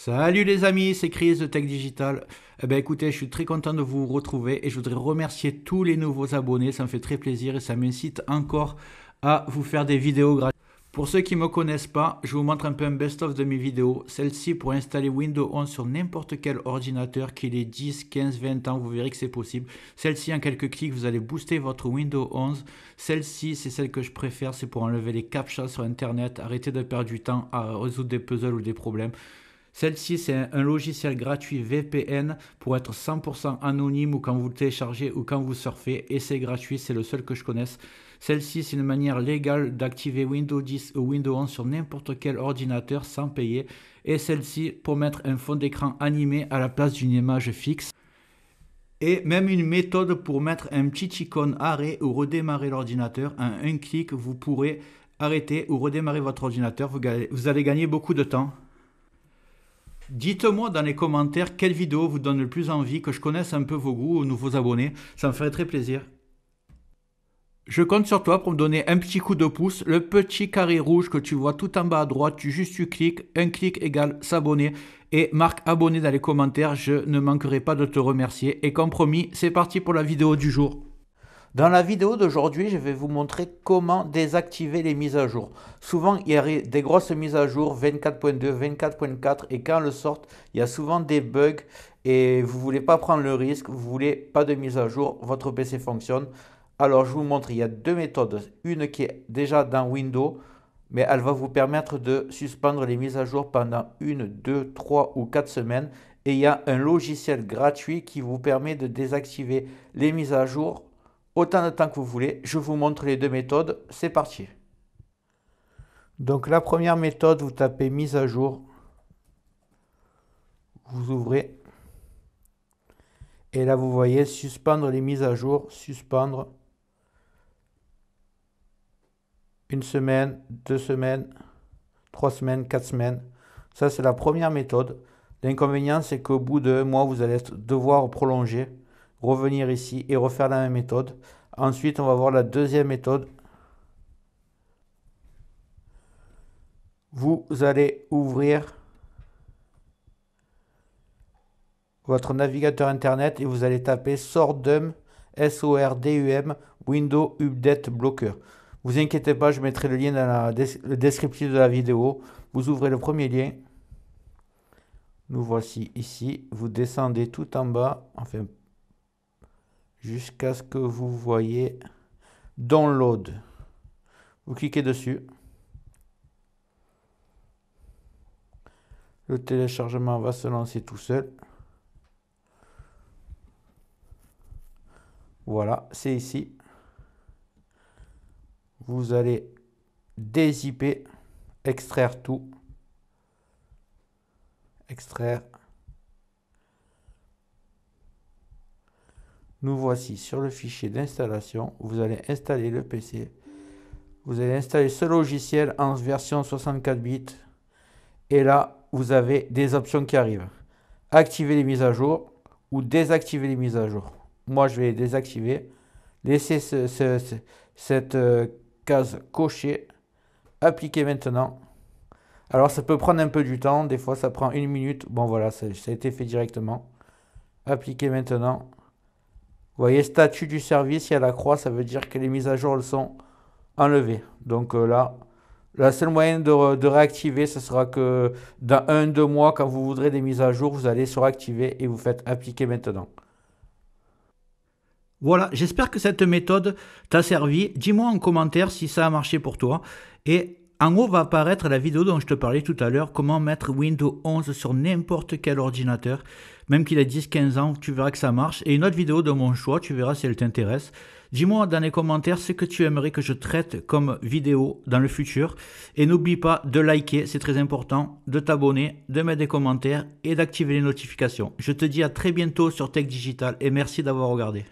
Salut les amis, c'est Chris de Tech Digital. Eh ben écoutez, je suis très content de vous retrouver et je voudrais remercier tous les nouveaux abonnés, ça me fait très plaisir et ça m'incite encore à vous faire des vidéos gratuites. Pour ceux qui ne me connaissent pas, je vous montre un peu un best-of de mes vidéos. Celle-ci pour installer Windows 11 sur n'importe quel ordinateur, qu'il ait 10, 15, 20 ans, vous verrez que c'est possible. Celle-ci, en quelques clics, vous allez booster votre Windows 11. Celle-ci, c'est celle que je préfère, c'est pour enlever les captchas sur Internet, arrêter de perdre du temps à résoudre des puzzles ou des problèmes. Celle-ci, c'est un logiciel gratuit VPN pour être 100% anonyme ou quand vous le téléchargez ou quand vous surfez. Et c'est gratuit, c'est le seul que je connaisse. Celle-ci, c'est une manière légale d'activer Windows 10 ou Windows 11 sur n'importe quel ordinateur sans payer. Et celle-ci, pour mettre un fond d'écran animé à la place d'une image fixe. Et même une méthode pour mettre un petit icône arrêt ou redémarrer l'ordinateur. En un clic, vous pourrez arrêter ou redémarrer votre ordinateur. Vous allez gagner beaucoup de temps. Dites-moi dans les commentaires quelle vidéo vous donne le plus envie, que je connaisse un peu vos goûts aux nouveaux abonnés, ça me ferait très plaisir. Je compte sur toi pour me donner un petit coup de pouce, le petit carré rouge que tu vois tout en bas à droite, tu cliques, un clic égale s'abonner et marque abonné dans les commentaires, je ne manquerai pas de te remercier. Et comme promis, c'est parti pour la vidéo du jour. Dans la vidéo d'aujourd'hui, je vais vous montrer comment désactiver les mises à jour. Souvent, il y a des grosses mises à jour 24.2, 24.4 et quand elles sortent, il y a souvent des bugs et vous ne voulez pas prendre le risque, vous ne voulez pas de mise à jour, votre PC fonctionne. Alors, je vous montre, il y a deux méthodes. Une qui est déjà dans Windows, mais elle va vous permettre de suspendre les mises à jour pendant 1, 2, 3 ou 4 semaines. Et il y a un logiciel gratuit qui vous permet de désactiver les mises à jour autant de temps que vous voulez. Je vous montre les deux méthodes. C'est parti. Donc la première méthode, vous tapez mise à jour. Vous ouvrez. Et là, vous voyez suspendre les mises à jour. Suspendre. 1 semaine, 2 semaines, 3 semaines, 4 semaines. Ça, c'est la première méthode. L'inconvénient, c'est qu'au bout de 1 mois, vous allez devoir prolonger, revenir ici et refaire la même méthode. Ensuite, on va voir la deuxième méthode. Vous allez ouvrir votre navigateur Internet et vous allez taper Sordum, S-O-R-D-U-M, Windows Update Blocker. Vous inquiétez pas, je mettrai le lien dans le descriptif de la vidéo. Vous ouvrez le premier lien. Nous voici ici. Vous descendez tout en bas, enfin, jusqu'à ce que vous voyez Download. Vous cliquez dessus. Le téléchargement va se lancer tout seul. Voilà, c'est ici. Vous allez dézipper, extraire tout. Extraire. Nous voici sur le fichier d'installation. Vous allez installer le PC. Vous allez installer ce logiciel en version 64 bits. Et là, vous avez des options qui arrivent. Activer les mises à jour ou désactiver les mises à jour. Moi, je vais les désactiver. Laissez cette case cochée. Appliquer maintenant. Alors, ça peut prendre un peu du temps. Des fois, ça prend 1 minute. Bon, voilà, ça a été fait directement. Appliquer maintenant. Vous voyez, statut du service, il y a la croix, ça veut dire que les mises à jour elles sont enlevées. Donc là, la seule moyen de réactiver, ce sera que dans 1-2 mois, quand vous voudrez des mises à jour, vous allez sur activer et vous faites appliquer maintenant. Voilà, j'espère que cette méthode t'a servi. Dis-moi en commentaire si ça a marché pour toi. Et en haut va apparaître la vidéo dont je te parlais tout à l'heure, comment mettre Windows 11 sur n'importe quel ordinateur. Même qu'il ait 10-15 ans, tu verras que ça marche. Et une autre vidéo de mon choix, tu verras si elle t'intéresse. Dis-moi dans les commentaires ce que tu aimerais que je traite comme vidéo dans le futur. Et n'oublie pas de liker, c'est très important, de t'abonner, de mettre des commentaires et d'activer les notifications. Je te dis à très bientôt sur Tech Digital et merci d'avoir regardé.